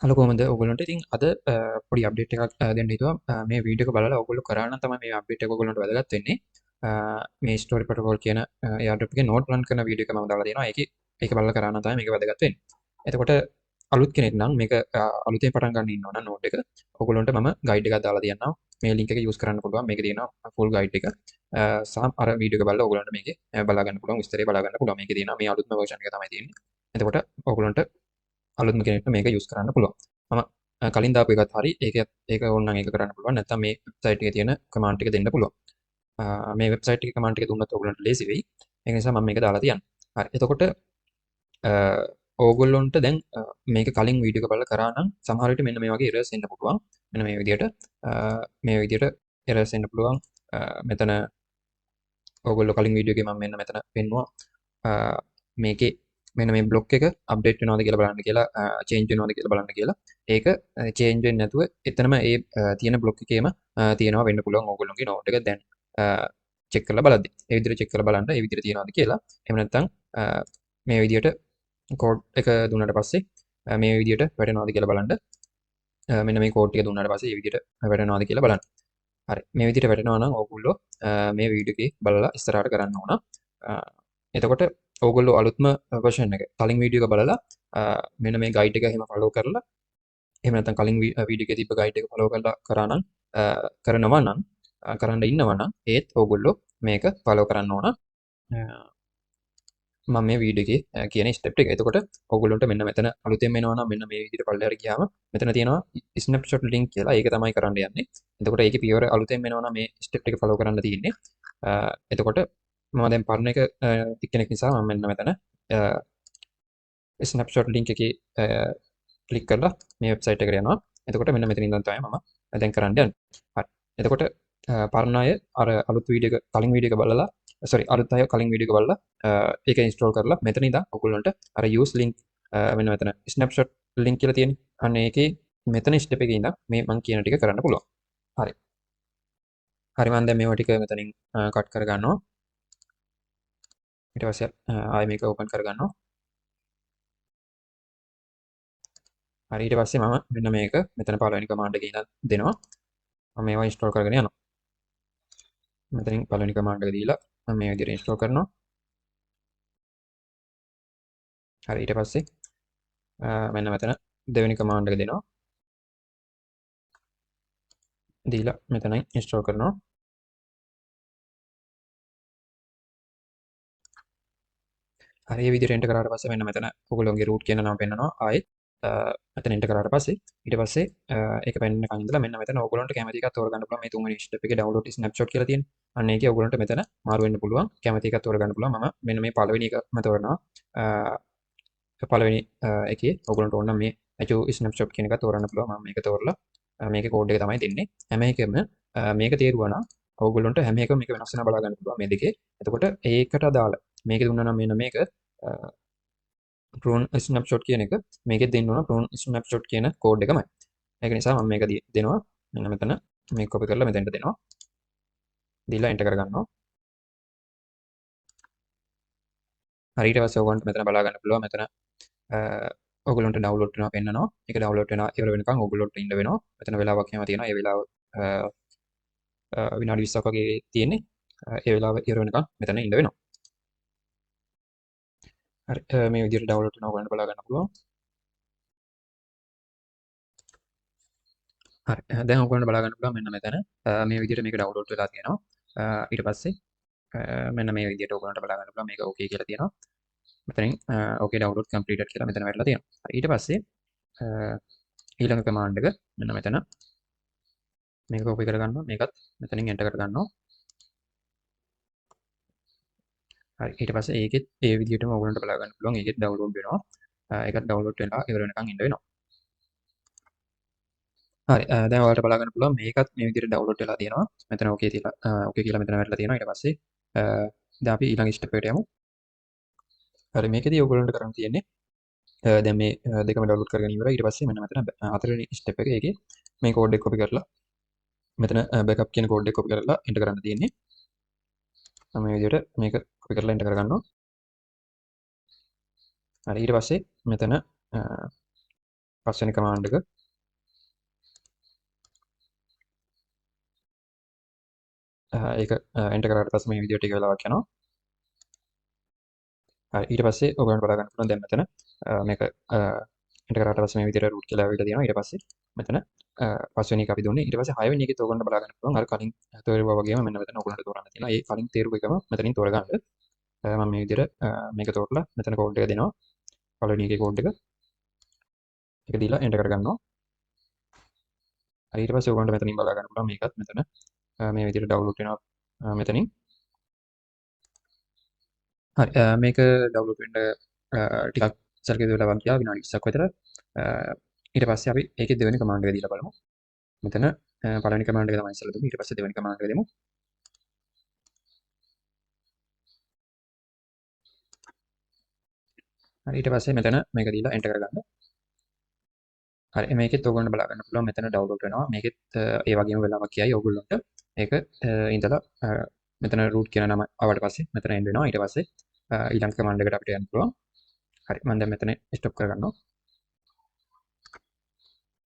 Hello කොහමද ඔයගොල්ලන්ට ඉතින් අද පොඩි අප්ඩේට් එකක් දෙන්න හිතුවා මේ වීඩියෝ එක බලලා ඔයගොල්ලෝ කරා නම් තමයි මේ අප්ඩේට් එක ඔයගොල්ලන්ට වැදගත් වෙන්නේ මේ ස්ටෝරි ප්‍රොටෝකෝල් කියන එයාඩ්‍රොප් එකේ නෝට් රන් කරන වීඩියෝ එක මම දාලා තියෙනවා ඒක බලලා කරා නම් තමයි මේක වැදගත් වෙන්නේ එතකොට අලුත් කෙනෙක් නම් මේක අලුතෙන් පටන් ගන්න ඉන්නවා නම් නෝට් එක ඔයගොල්ලන්ට මම ගයිඩ් එකක් දාලා තියන්නම් මේ ලින්ක් එක යූස් කරන්න පුළුවන් මේකේ තියෙනවා ෆුල් ගයිඩ් එක සහ අර වීඩියෝ එක බලලා ඔයගොල්ලන්ට මේකේ බලා ගන්න පුළුවන් විස්තරය බලා ගන්න පුළුවන් මේකේ තියෙනවා මේ අලුත්ම version එක තමයි තියෙන්නේ එතකොට ඔයගොල්ලන්ට අලුත්ම කෙනෙක්ට මේක යූස් කරන්න පුළුවන් මම කලින් දාපු එකත් හරි ඒක ඕනනම් ඒක කරන්න පුළුවන් නැත්නම් මේ වෙබ්සයිට් එකේ තියෙන කමාන්ඩ් ටික දෙන්න පුළුවන් මේ වෙබ්සයිට් එකේ කමාන්ඩ් ටික දුන්නොත් ඔයගලන්ට ලේසි වෙයි ඒක නිසා මම මේක දාලා තියන්න හරි එතකොට ඕගොල්ලොන්ට දැන් මේක කලින් වීඩියෝ එක බලලා කරා නම් සමහර විට මෙන්න මේ වගේ එරර්ස් එන්න පුළුවන් මෙන්න මේ විදියට එරර්ස් එන්න පුළුවන් මෙතන ඕගොල්ලෝ කලින් වීඩියෝ එකේ මම මෙන්න මෙතන පෙන්නුවා මේකේ මෙන්න මේ බ්ලොක් එක අප්ඩේට් වෙනවද කියලා බලන්න කියලා චේන්ජ් වෙනවද කියලා බලන්න කියලා ඒක චේන්ජ් වෙන්නේ නැතුව එතනම ඒ තියෙන බ්ලොක් එකේම තියෙනවා වෙන්න පුළුවන් ඕගොල්ලෝගේ නෝට් එක දැන් චෙක් කරලා බලද්දි ඒ විදිහට චෙක් කරලා බලන්න ඒ විදිහට තියෙනවද කියලා එහෙම නැත්නම් මේ විදිහට කෝඩ් එක දුන්නාට පස්සේ මේ විදිහට වැටෙනවද කියලා බලන්න මෙන්න මේ කෝඩ් ටික දුන්නාට පස්සේ මේ විදිහට වැටෙනවද කියලා බලන්න හරි මේ විදිහට වැටෙනවා නම් ඕගොල්ලෝ මේ වීඩියෝ එකේ බලලා ඉස්සරහට කරන්න ඕන එතකොට ඕගොල්ලෝ අලුත්ම version එක කලින් වීඩියෝ එක බලලා මෙන්න මේ ගයිඩ් එක එහෙම ෆලෝ කරලා එහෙම නැත්නම් කලින් වීඩියෝ එකේ තිබ්බ ගයිඩ් එක ෆලෝ කරලා කරා නම් කරනවා නම් කරන්න ඉන්නවා නම් ඒත් ඕගොල්ලෝ මේක ෆලෝ කරන්න ඕන මම මේ වීඩියෝ එකේ කියන ස්ටෙප් එක. එතකොට ඕගොල්ලන්ට මෙන්න මෙතන අලුතෙන් එනවා නම් මෙන්න මේ විදිහට පල්ලෙහාට ගියාම මෙතන තියෙනවා ස්නැප්ෂොට් ලින්ක් කියලා. ඒක තමයි කරන්න යන්නේ. එතකොට ඒකේ පියවර අලුතෙන් එනවා නම් මේ ස්ටෙප් එක ෆලෝ කරන්න තියෙන්නේ. එතකොට මම දැන් පරණ එක එක්කෙනෙක් නිසා මම මෙන්න මෙතන ස්නැප්ෂොට් ලින්ක් එකේ ක්ලික් කරලා මේ වෙබ්සයිට් එකට යනවා. එතකොට මෙන්න මෙතන ඉඳන් තමයි මම දැන් කරන්න යන්නේ. හරි. එතකොට පරණ අය අර අලුත් වීඩියෝ එක කලින් වීඩියෝ එක බලලා අලුත් අය කලින් වීඩියෝ එක බලලා ඒක ඉන්ස්ටෝල් කරලා මෙතන ඉඳන් ඔයගොල්ලන්ට අර use link මෙන්න මෙතන snapshot link කියලා තියෙන්නේ. අන්න ඒකේ මෙතන ස්ටෙප් එකේ ඉඳන් මේ මම කියන ටික කරන්න පුළුවන්. හරි. හරි මම දැන් මේවා ටික මෙතනින් කට් කර ගන්නවා. ඊට පස්සේ ආයෙ මේක ඕපන් කර ගන්නවා. හරි ඊට පස්සේ මම මෙන්න මේක මෙතන පළවෙනි කමාන්ඩ් එකේ ඉඳන් දෙනවා. මම මේවා ඉන්ස්ටෝල් කරගෙන යනවා. මෙතනින් පළවෙනි කමාන්ඩ් එක දීලා මම මේ විදිහට ඉන්ස්ටෝල් කරනවා. හරි ඊට පස්සේ මෙන්න මෙතන දෙවෙනි කමාන්ඩ් එක දෙනවා. දීලා මෙතනින් ඉන්ස්ටෝල් කරනවා. හරි මේ විදිහට එන්ටර් කරාට පස්සේ මෙන්න මෙතන ඔයගොල්ලෝගේ root කියන නම පෙන්නනවා ආයෙත් මෙතන එන්ටර් කරාට පස්සේ ඊට පස්සේ ඒක පෙන්නනකන් ඉඳලා මෙන්න මෙතන ඔයගොල්ලන්ට කැමති එකක් තෝරගන්න පුළුවන් මේ තුන්වෙනි ස්ටෙප් එකේ download snapshot කියලා තියෙනවා. අන්න ඒකේ ඔයගොල්ලන්ට මෙතන මාරු වෙන්න පුළුවන්. කැමති එකක් තෝරගන්න පුළුවන්. මම මෙන්න මේ පළවෙනි එකම තෝරනවා. පළවෙනි එකේ ඔයගොල්ලන්ට ඕන නම් මේ අචෝ ස්නැප්ෂොට් කියන එක තෝරන්න පුළුවන්. මම මේක තෝරලා මේකේ කෝඩ් එක තමයි දෙන්නේ. හැම එකෙම මේක තේරුවා නම් ඔයගොල්ලන්ට හැම එකම මේක වෙනස් වෙනවා බලා ගන්න පුළුවන් මේ දෙකේ. එතකොට ඒකට අදාළ මේක දුන්නා නම් මෙන්න මේක prune snapshot කියන එක මේකෙත් දෙන්න ඕන prune snapshot කියන කෝඩ් එකමයි. ඒක නිසා මම මේක දෙනවා. මෙන්න මෙතන මේක copy කරලා මෙතෙන්ට දෙනවා. දීලා enter කරගන්නවා. හරි ඊට පස්සේ ඔයගොල්ලන්ට මෙතන බලා ගන්න පුළුවන් මෙතන ඔයගොල්ලන්ට ඩවුන්ලෝඩ් වෙනවා පෙන්නනවා. ඒක ඩවුන්ලෝඩ් වෙනවා ඉවර වෙනකන් ඔයගොල්ලන්ට ඉන්න වෙනවා. මෙතන වෙලාවක් එහෙම තියෙනවා. ඒ වෙලාව විනාඩි 20ක් වගේ තියෙන්නේ. ඒ වෙලාව ඉවර වෙනකන් මෙතන ඉන්න වෙනවා. හරි මේ විදිහට ඩවුන්ලෝඩ් වෙනවා ඔයගොල්ලන්ට බලා ගන්න පුළුවන්. හරි දැන් ඔයගොල්ලන්ට බලා ගන්න පුළුවන් මෙන්න මෙතන මේ විදිහට මේක ඩවුන්ලෝඩ් වෙලා තියෙනවා. ඊට පස්සේ මෙන්න මේ විදිහට ඔයගොල්ලන්ට බලා ගන්න පුළුවන් මේක ඕකේ කියලා තියෙනවා. මෙතනින් ඕකේ ඩවුන්ලෝඩ් කම්ප්ලීටඩ් කියලා මෙතන වැටලා තියෙනවා. හරි ඊට පස්සේ ඊළඟ කමාන්ඩ් එක මෙන්න මෙතන මේක කොපි කරගන්නවා මේකත් මෙතනින් එන්ටර් කරගන්නවා හරි ඊට පස්සේ ඒකෙත් ඒ විදිහටම ඔයගොල්ලන්ට බලා ගන්න පුළුවන් ඒකෙත් ඩවුන්ලෝඩ් වෙනවා ඒකත් ඩවුන්ලෝඩ් වෙලා ඉවර වෙනකන් ඉන්න වෙනවා හරි දැන් ඔයාලට බලා ගන්න පුළුවන් මේකත් මේ විදිහට ඩවුන්ලෝඩ් වෙලා තියෙනවා මෙතන ඕකේ තියලා ඕකේ කියලා මෙතන වැටලා තියෙනවා ඊට පස්සේ දැන් අපි ඊළඟ ස්ටෙප් එකට යමු හරි මේකදී ඔයගොල්ලන්ට කරන්න තියෙන්නේ දැන් මේ දෙකම ඩවුන්ලෝඩ් කරගෙන ඉවරයි ඊට පස්සේ මෙන්න මෙතන හතරවෙනි ස්ටෙප් එක ඒකේ මේ කෝඩ් එක කොපි කරලා මෙතන බෑකප් කියන කෝඩ් එක කොපි කරලා එන්ටර් කරන්න තියෙන්නේ මම මේ විදිහට මේක කොපි කරලා එන්ටර් කරගන්නවා හරි ඊට පස්සේ මෙතන පස්වෙනි කමාන්ඩ් එක ඒක එන්ටර් කරාට පස්සේ මේ විදිහට ටික වෙලාවක් යනවා. හරි ඊට පස්සේ ඔයගොල්ලන්ට බලා ගන්න පුළුවන් දැන් මෙතන මේක එන්ටර් කරාට පස්සේ මේ විදිහට රූට් කියලා ඇවිල්ලා තියෙනවා. ඊට පස්සේ මෙතන පස්වෙනි එක අපි දුන්නේ. ඊට පස්සේ හයවෙනි එකෙත් ඔයගොල්ලන්ට බලා ගන්න පුළුවන්. අර කලින් තෝරුවා වගේම මෙන්න මෙතන ඔයගොල්ලන්ට තෝරන්න තියෙනවා. ඒ කලින් තේරුව එකම මෙතනින් තෝරගන්න. මම මේ විදිහට මේක තෝරලා මෙතන කෝඩ් එක දෙනවා. පළවෙනි එකේ කෝඩ් එක ඒක දීලා එන්ටර් කරගන්නවා. ඊට පස්සේ ඔයගොල්ලන්ට මෙතනින් බලා ගන්න පුළුවන් මේකත් මෙතන මේ විදිහට ඩවුන්ලෝඩ් වෙනවා මෙතනින්. හරි මේක ඩවුන්ලෝඩ් වෙන්න ටිකක් සල්කේ වෙලා වන් කියලා විනාඩි 20ක් විතර. ඊට පස්සේ අපි ඒකේ දෙවෙනි කමාන්ඩ් එක දීලා බලමු. මෙතන පළවෙනි කමාන්ඩ් එක තමයි ඉස්සෙල්ලා දුන්නේ. ඊට පස්සේ දෙවෙනි කමාන්ඩ් එක දෙමු. හරි ඊට පස්සේ මෙතන මේක දීලා එන්ටර් කරගන්න. හරි මේකෙත් ඔයගොල්ලන්ට බලා ගන්න පුළුවන් මෙතන ඩවුන්ලෝඩ් වෙනවා. මේකෙත් ඒ වගේම වෙලාවක් කියයි ඔයගොල්ලන්ට. ඒක ඉඳලා මෙතන root කියන නම ආවට පස්සේ මෙතන එන්න වෙනවා. ඊට පස්සේ ඊළඟ කමාන්ඩ් එකට අපිට යන්න පුළුවන්. හරි මම දැන් මෙතන ස්ටොප් කරගන්නවා.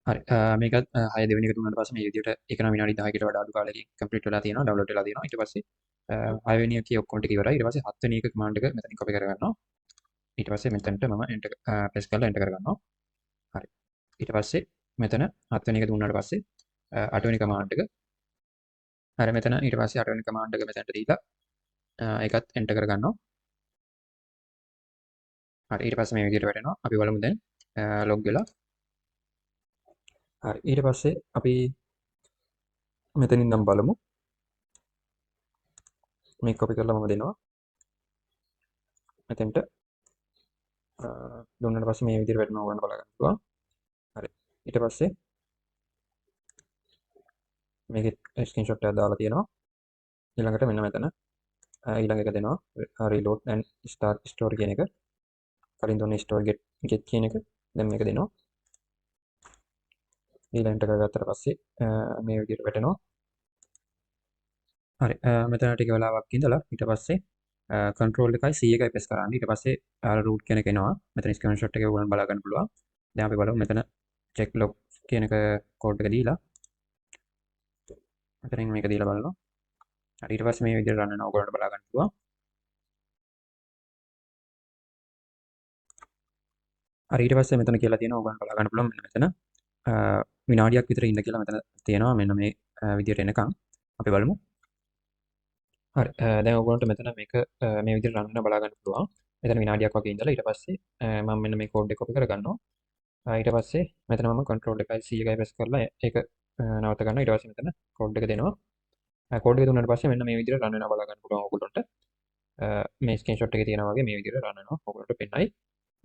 හරි මේකත් 6 දෙවෙනි එක දුන්නාට පස්සේ මේ විදිහට ඒක නම් විනාඩි 10කට වඩා අඩු කාලෙකින් කම්ප්ලීට් වෙලා තියෙනවා ඩවුන්ලෝඩ් වෙලා තියෙනවා. ඊට පස්සේ 6 වෙනි එකේ ඔක්කොම ටික ඉවරයි. ඊට පස්සේ 7 වෙනි එක කමාන්ඩ් එක මෙතනින් කොපි කරගන්නවා. ඊට පස්සේ මෙතනට මම එන්ටර් ප්‍රෙස් කරලා එන්ටර් කරගන්නවා. හරි ඊට පස්සේ මෙතන 7 වෙනි එක දුන්නාට පස්සේ 8 වෙනි කමාන්ඩ් එක හරි මෙතන ඊට පස්සේ 8 වෙනි කමාන්ඩ් එක මෙතනට දීලා ඒකත් එන්ටර් කරගන්නවා. හරි ඊට පස්සේ මේ විදිහට වැටෙනවා. අපි බලමු දැන් ලොග් වෙලා. හරි ඊට පස්සේ අපි මෙතනින් නම් බලමු. මේක කොපි කරලා මම දෙනවා. මෙතෙන්ට දුන්නාට පස්සේ මේ විදිහට වැටෙනවා ඔයගොල්ලන්ට බලා ගන්න පුළුවන්. හරි ඊට පස්සේ මේකේ ස්ක්‍රීන්ෂොට් එකක් දාලා තියෙනවා. ඊළඟට මෙන්න මෙතන ඊළඟ එක දෙනවා reload and start store කියන එක. කලින් දුන්නේ store get කියන එක. දැන් මේක දෙනවා. ඊළඟට කරගත්තට පස්සේ මේ විදිහට වැටෙනවා. හරි මෙතන ටික වෙලාවක් ඉඳලා ඊට පස්සේ control එකයි C එකයි press කරන්න. ඊට පස්සේ root කියන එක එනවා. මෙතන screenshot එකේ ඔයගොල්ලන් බලා ගන්න පුළුවන්. දැන් අපි බලමු මෙතන check log කියන එක කෝඩ් එක දීලා මෙතනින් මේක දීලා බලනවා. හරි ඊට පස්සේ මේ විදිහට run වෙනවා ඔයගොල්ලන්ට බලා ගන්න පුළුවන්. හරි ඊට පස්සේ මෙතන කියලා තියෙනවා ඔයගොල්ලන්ට බලා ගන්න පුළුවන් මෙන්න මෙතන විනාඩියක් විතර ඉන්න කියලා මෙතන තියෙනවා. මෙන්න මේ විදිහට එනකන් අපි බලමු. හරි දැන් ඔයගොල්ලන්ට මෙතන මේක මේ විදිහට රන් වෙන බලා ගන්න පුළුවන්. මෙතන විනාඩියක් වගේ ඉඳලා ඊට පස්සේ මම මෙන්න මේ කෝඩ් එක කොපි කරගන්නවා. ඊට පස්සේ මෙතන මම control එකයි C එකයි press කරලා ඒක නවත්ත ගන්නවා. ඊට පස්සේ මෙතන කෝඩ් එක දෙනවා. කෝඩ් එක දුන්නාට පස්සේ මෙන්න මේ විදිහට රන් වෙනවා බලා ගන්න පුළුවන් ඔයගොල්ලන්ට. මේ ස්ක්‍රීන්ෂොට් එකේ තියෙනවා වගේ මේ විදිහට රන් වෙනවා ඔයගොල්ලන්ට පෙන්නයි.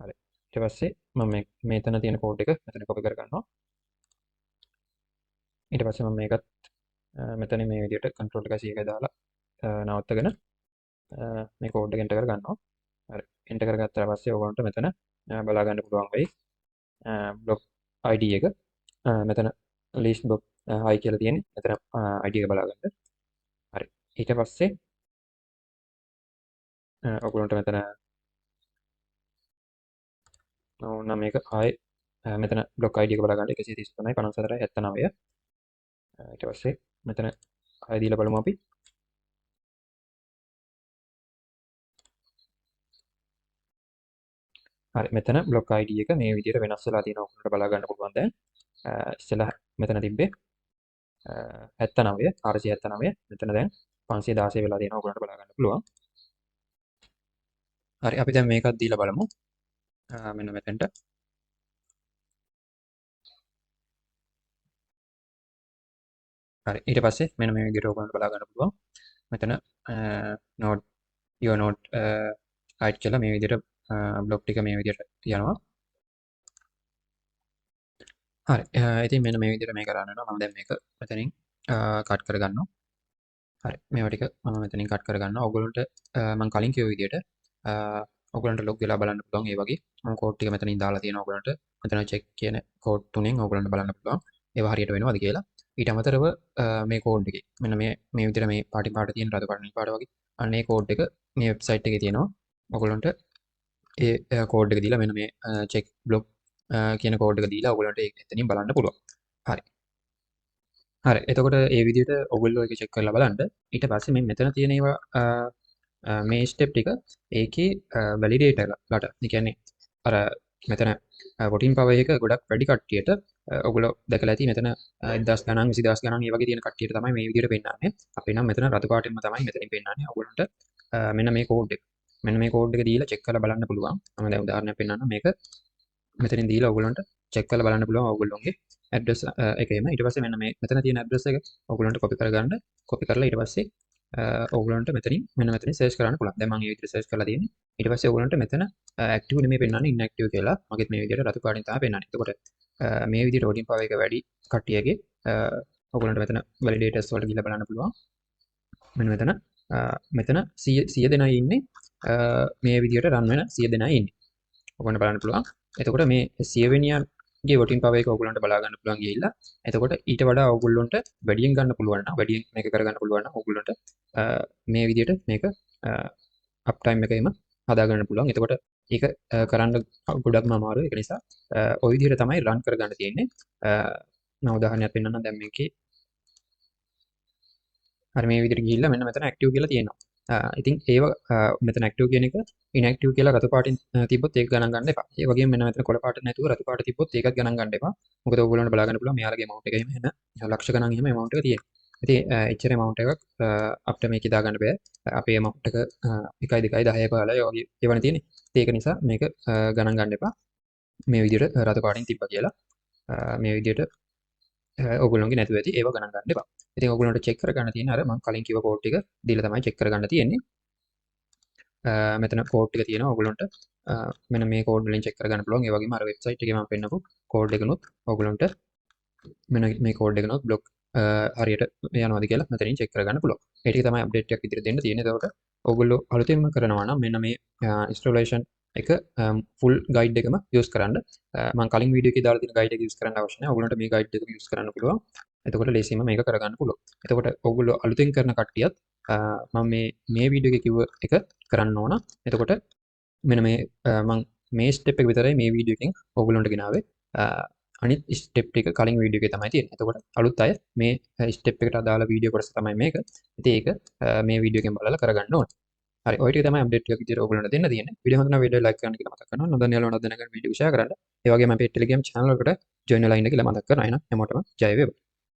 හරි ඊට පස්සේ මම මෙතන තියෙන කෝඩ් එක මෙතන කොපි කරගන්නවා. ඊට පස්සේ මම මේකත් මෙතන මේ විදිහට control එකයි C එකයි දාලා නවත්තගෙන මේ කෝඩ් එක එන්ටර් කරගන්නවා. හරි එන්ටර් කරගත්තාට පස්සේ ඔයගොල්ලන්ට මෙතන බලා ගන්න පුළුවන් වෙයි block ID එක. මෙතන list block hi කියලා තියෙන්නේ. මෙතන ID එක බලා ගන්න. හරි ඊට පස්සේ ඔයගොල්ලන්ට මෙතන ඕන මේක ආයේ මෙතන block ID එක බලා ගන්න 133යි 54යි 79. ඊට පස්සේ මෙතන ආයෙ දීලා බලමු අපි. හරි මෙතන block ID එක මේ විදිහට වෙනස් වෙලා තියෙනවා ඔයාලට බලා ගන්න පුළුවන් දැන්. ඉස්සෙල්ලා මෙතන තිබ්බේ 79 479 මෙතන දැන් 516 වෙලා තියෙනවා ඔයාලට බලා ගන්න පුළුවන්. හරි අපි දැන් මේකත් දීලා බලමු. මෙන්න මෙතෙන්ට. හරි ඊට පස්සේ මෙන්න මේ විදිහට ඔයාලට බලා ගන්න පුළුවන්. මෙතන node your node hide කියලා මේ විදිහට block ටික මේ විදිහට තියනවා. හරි ඉතින් මෙන්න මේ විදිහට මේක රන් වෙනවා. මම දැන් මේක මෙතනින් කට් කරගන්නවා. හරි මේවා ටික මම මෙතනින් කට් කරගන්නවා. ඔයගොල්ලන්ට මම කලින් කිව්ව විදිහට ඔයගොල්ලන්ට ලොග් වෙලා බලන්න පුළුවන්. ඒ වගේ මම කෝඩ් ටික මෙතනින් දාලා තියෙනවා ඔයගොල්ලන්ට. මෙතන check කියන කෝඩ් තුනෙන් ඔයගොල්ලන්ට බලන්න පුළුවන්. ඒවා හරියට වෙනවද කියලා. ඊට අමතරව මේ කෝඩ් එකේ මෙන්න මේ විදිහට මේ පාටි පාට තියෙන රතු පාට නිල් පාට වගේ අන්න ඒ කෝඩ් එක මේ වෙබ්සයිට් එකේ තියෙනවා. ඔයගොල්ලන්ට ඒ කෝඩ් එක දීලා මෙන්න මේ check block කියන කෝඩ් එක දීලා ඔයගොල්ලන්ට ඒක එතනින් බලන්න පුළුවන්. හරි. හරි. එතකොට ඒ විදිහට ඔයගොල්ලෝ ඒක චෙක් කරලා බලන්න. ඊට පස්සේ මේ මෙතන තියෙන ඒවා මේ ස්ටෙප් ටික ඒකේ වැලිඩේටර්ලාට. ඒ කියන්නේ අර මෙතන වොටින් පවර් එක ගොඩක් වැඩි කට්ටියට ඔයගොල්ලෝ දැකලා ඇති මෙතන 1000 ගණන් 20000 ගණන් ඒ වගේ තියෙන කට්ටියට තමයි මේ විදිහට පෙන්නන්නේ. අපි නම් මෙතන රතු පාටින්ම තමයි මෙතනින් පෙන්නන්නේ. ඔයගොල්ලන්ට මෙන්න මේ කෝඩ් එක. මෙන්න මේ කෝඩ් එක දීලා චෙක් කරලා බලන්න පුළුවන්. මම දැන් උදාහරණයක් පෙන්නන්නම්. මේක මෙතනින් දීලා ඔයගොල්ලන්ට චෙක් කරලා බලන්න පුළුවන් ඔයගොල්ලෝගේ ඇඩ්‍රස් එකේම. ඊට පස්සේ මෙන්න මේ මෙතන තියෙන ඇඩ්‍රස් එක ඔයගොල්ලන්ට කොපි කරගන්න. කොපි කරලා ඊට පස්සේ ඔයගොල්ලන්ට මෙතනින් සර්ච් කරන්න පුළුවන්. දැන් මම මේ විදිහට සර්ච් කරලා තියෙන්නේ. ඊට පස්සේ ඔයගොල්ලන්ට මෙතන ඇක්ටිව් නෙමෙයි පෙන්නන්නේ ඉන්ඇක්ටිව් කියලා. මගෙත් මේ විදිහට රතු පාටින් තමයි පෙන්නන්නේ. එතකොට මේ විදිහට වෝටින් පවර් එක වැඩි කට්ටියගේ ඔයගොල්ලන්ට මෙතන වැලිඩේටර්ස් වලට ගිහලා බලන්න පුළුවන්. මෙන්න මෙතන 100 දෙනා ඉන්නේ මේ විදිහට රන් වෙන 100 දෙනා ඉන්නේ. ඔයගොල්ලන්ට බලන්න පුළුවන්. එතකොට මේ 100 වෙනියන්ගේ වෝටින් පවර් එක ඔයගොල්ලන්ට බලා ගන්න පුළුවන් ගිහිල්ලා. එතකොට ඊට වඩා ඔයගොල්ලන්ට වැඩියෙන් ගන්න පුළුවන් නම් වැඩියෙන් මේක කරගන්න පුළුවන් නම් ඔයගොල්ලන්ට මේ විදිහට මේක අප් ටයිම් එකේම හදා ගන්න පුළුවන්. එතකොට ඒක කරන්න ගොඩක්ම අමාරුයි. ඒක නිසා ওই විදිහට තමයි රන් කරගන්න තියෙන්නේ. මම උදාහරණයක් පෙන්නන්නම්. දැන් මේකේ හරි මේ විදිහට ගිහිල්ලා මෙන්න මෙතන ඇක්ටිව් කියලා තියෙනවා. ඉතින් ඒව මෙතන ඇක්ටිව් කියන එක ඉන්ඇක්ටිව් කියලා රතු පාටින් තිබ්බොත් ඒක ගණන් ගන්න එපා. ඒ වගේම මෙන්න මෙතන කොළ පාට නැතුව රතු පාට තිබ්බොත් ඒකත් ගණන් ගන්න එපා. මොකද ඔයගොල්ලන්ට බලා ගන්න පුළුවන් මෙයාලගේ amount එක එහෙම එන ලක්ෂ ගණන් එහෙම amount එක තියෙනවා. ඉතින් එච්චර amount එකක් අපිට මේක දා ගන්න බෑ. අපේ amount එක 1 2 10 15 ඒ වගේ ඒවනේ තියෙන්නේ. ඒක නිසා මේක ගණන් ගන්න එපා. මේ විදිහට රතු පාටින් තිබ්බා කියලා මේ විදිහට ඔයගොල්ලෝගේ නැතුව ඇති ඒව ගණන් ගන්න එපා. ඉතින් ඔයගොල්ලන්ට චෙක් කරගන්න තියෙන අර මම කලින් කිව්ව කෝඩ් ටික දීලා තමයි චෙක් කරගන්න තියෙන්නේ. මෙතන කෝඩ් ටික තියෙනවා ඔයගොල්ලන්ට මෙන්න මේ කෝඩ් වලින් චෙක් කරගන්න පුළුවන්. ඒ වගේම අර වෙබ්සයිට් එකේ මම පෙන්නපු කෝඩ් එකනොත් ඔයගොල්ලන්ට මෙන්න මේ කෝඩ් එකනොත් බ්ලොක් හරියට යනවාද කියලා මෙතනින් චෙක් කරගන්න පුළුවන්. ඒ ටික තමයි අප්ඩේට් එකක් විදිහට දෙන්න තියෙන්නේ. එතකොට ඔයගොල්ලෝ අලුතෙන්ම කරනවා නම් මෙන්න මේ ඉන්ස්ටෝලේෂන් එක ෆුල් ගයිඩ් එකම යූස් කරන්න. මම කලින් වීඩියෝ එකේ දාලා තියෙන ගයිඩ් එක යූස් කරන්න අවශ්‍ය නැහැ. ඔයගොල්ලන්ට මේ ගයිඩ් එක යූස් කරන්න පුළුවන්. එතකොට ලේසියෙන්ම මේක කරගන්න පුළුවන්. එතකොට ඔයගොල්ලෝ අලුතෙන් කරන කට්ටියත් මම මේ වීඩියෝ එකේ කිව්ව එක කරන්න ඕන. එතකොට මෙන්න මම මේ ස්ටෙප් එක විතරයි මේ වීඩියෝ එකෙන් ඔයගොල්ලන්ට ගෙනාවේ. අනිත් ස්ටෙප් ටික කලින් වීඩියෝ එකේ තමයි තියෙන්නේ. එතකොට අලුත් අය මේ ස්ටෙප් එකට අදාළ වීඩියෝ කොටස තමයි මේක. ඉතින් ඒක මේ වීඩියෝ එකෙන් බලලා කරගන්න ඕන. හරි ඔය ටික තමයි අප්ඩේට් එකක් විදිහට ඔයගොල්ලන්ට දෙන්න තියෙන්නේ. වීඩියෝ හොඳ නම් වීඩියෝ ලයික් කරන්න කියලා මතක් කරනවා. නොදන්න යාළුවෝ නැත්නම් වීඩියෝ ෂෙයා කරන්න. ඒ වගේම අපේ ටෙලිග්‍රෑම් channel එකට join වෙලා ඉන්න කියලා මතක් කරනවා. එහෙනම් හැමෝටම ජය වේවා.